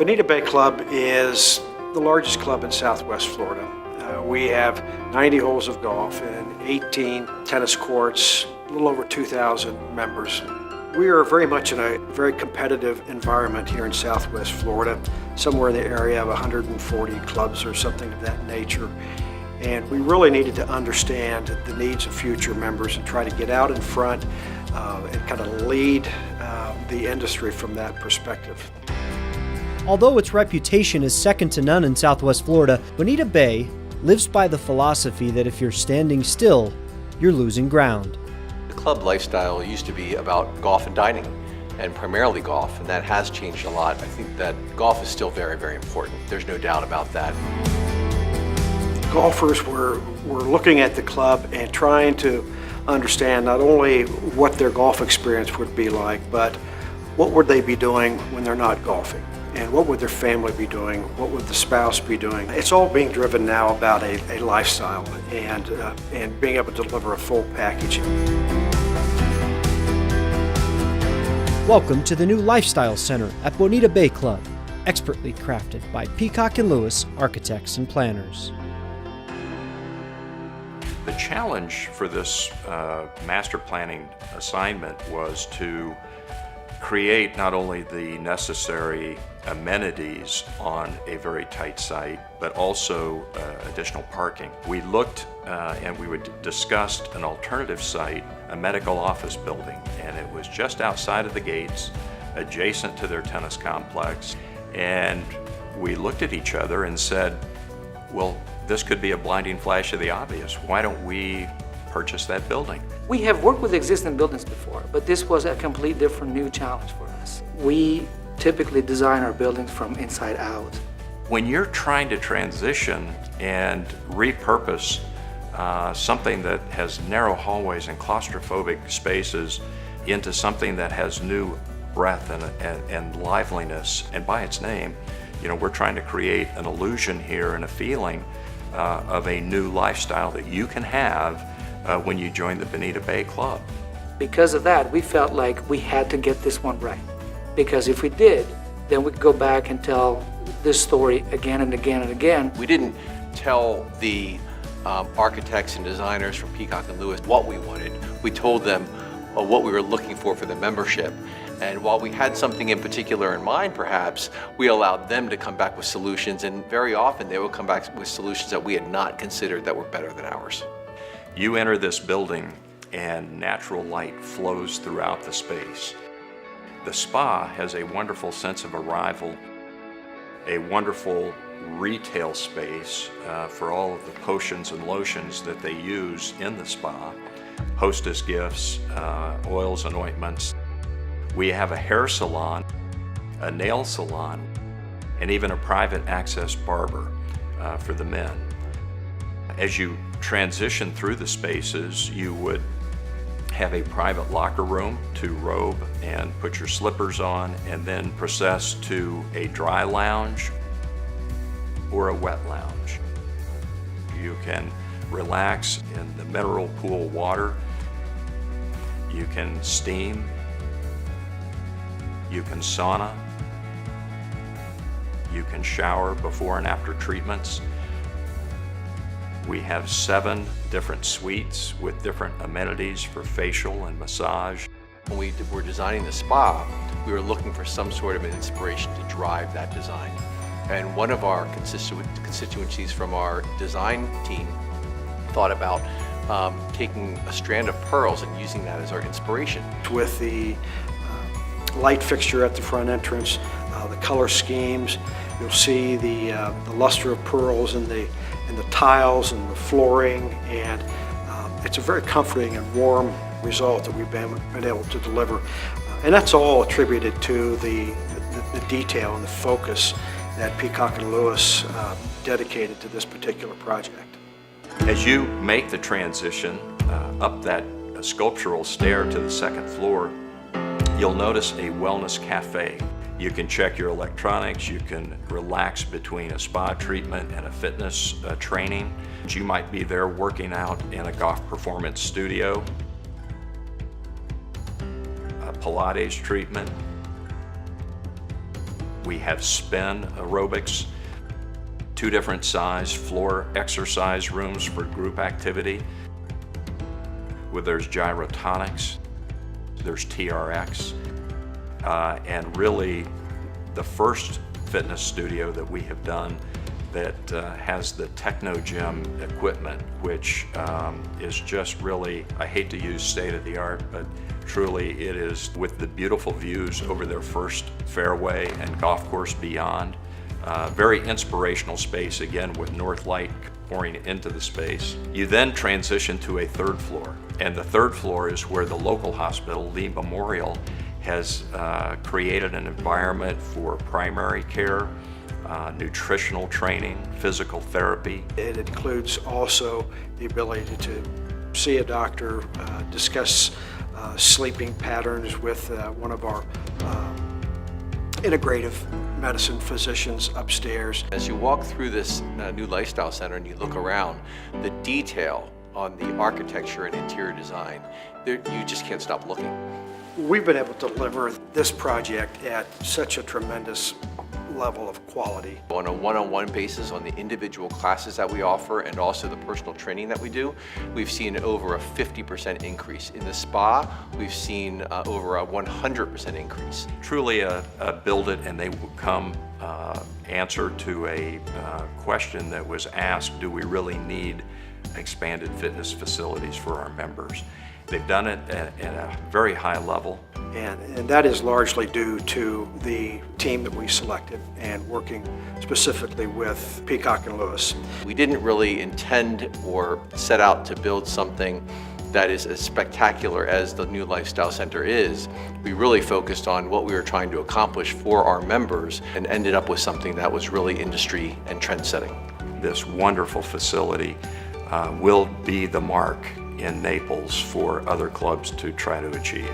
Bonita Bay Club is the largest club in Southwest Florida. We have 90 holes of golf and 18 tennis courts, a little over 2,000 members. We are very much in a very competitive environment here in Southwest Florida, somewhere in the area of 140 clubs or something of that nature. And we really needed to understand the needs of future members and try to get out in front and kind of lead the industry from that perspective. Although its reputation is second to none in Southwest Florida, Bonita Bay lives by the philosophy that if you're standing still, you're losing ground. The club lifestyle used to be about golf and dining, and primarily golf, and that has changed a lot. I think that golf is still very, very important. There's no doubt about that. Golfers were looking at the club and trying to understand not only what their golf experience would be like, but what would they be doing when they're not golfing? And what would their family be doing? What would the spouse be doing? It's all being driven now about a lifestyle and being able to deliver a full package. Welcome to the new Lifestyle Center at Bonita Bay Club, expertly crafted by Peacock and Lewis architects and planners. The challenge for this master planning assignment was to create not only the necessary amenities on a very tight site, but also additional parking. We looked and we discussed an alternative site, a medical office building, and it was just outside of the gates, adjacent to their tennis complex. And we looked at each other and said, well, this could be a blinding flash of the obvious. Why don't we purchase that building? We have worked with existing buildings before, but this was a complete different new challenge for us. We typically design our buildings from inside out. When you're trying to transition and repurpose something that has narrow hallways and claustrophobic spaces into something that has new breadth and liveliness, and by its name, we're trying to create an illusion here and a feeling of a new lifestyle that you can have when you join the Bonita Bay Club. Because of that, we felt like we had to get this one right. Because if we did, then we could go back and tell this story again and again and again. We didn't tell the architects and designers from Peacock and Lewis what we wanted. We told them what we were looking for the membership. And while we had something in particular in mind, perhaps, we allowed them to come back with solutions, and very often they would come back with solutions that we had not considered that were better than ours. You enter this building and natural light flows throughout the space. The spa has a wonderful sense of arrival, a wonderful retail space for all of the potions and lotions that they use in the spa, hostess gifts, oils and ointments. We have a hair salon, a nail salon, and even a private access barber for the men. As you transition through the spaces, you would have a private locker room to robe and put your slippers on, and then process to a dry lounge or a wet lounge. You can relax in the mineral pool water. You can steam. You can sauna. You can shower before and after treatments. We have 7 different suites with different amenities for facial and massage. When we were designing the spa, we were looking for some sort of an inspiration to drive that design. And one of our constituencies from our design team thought about taking a strand of pearls and using that as our inspiration. With the light fixture at the front entrance, the color schemes, you'll see the luster of pearls in the tiles and the flooring, and it's a very comforting and warm result that we've been able to deliver. And that's all attributed to the detail and the focus that Peacock and Lewis dedicated to this particular project. As you make the transition up that sculptural stair to the second floor, you'll notice a wellness cafe. You can check your electronics, you can relax between a spa treatment and a fitness training. You might be there working out in a golf performance studio, a Pilates treatment, We have spin aerobics, 2 different size floor exercise rooms for group activity. Where there's gyrotonics, there's TRX, and really the first fitness studio that we have done that has the techno gym equipment, which is just really, I hate to use state of the art, but truly it is, with the beautiful views over their first fairway and golf course beyond. Very inspirational space, again, with north light pouring into the space. You then transition to a 3rd floor, and the 3rd floor is where the local hospital, Lee Memorial, has created an environment for primary care, nutritional training, physical therapy. It includes also the ability to see a doctor, discuss sleeping patterns with one of our integrative medicine physicians upstairs. As you walk through this new lifestyle center and you look around, the detail on the architecture and interior design, you just can't stop looking. We've been able to deliver this project at such a tremendous level of quality. On a one-on-one basis on the individual classes that we offer and also the personal training that we do, we've seen over a 50% increase. In the spa, we've seen over a 100% increase. Truly a build it and they will come answer to a question that was asked, do we really need expanded fitness facilities for our members? They've done it at a very high level. And that is largely due to the team that we selected and working specifically with Peacock and Lewis. We didn't really intend or set out to build something that is as spectacular as the new lifestyle center is. We really focused on what we were trying to accomplish for our members and ended up with something that was really industry and trend setting. This wonderful facility will be the mark in Naples for other clubs to try to achieve.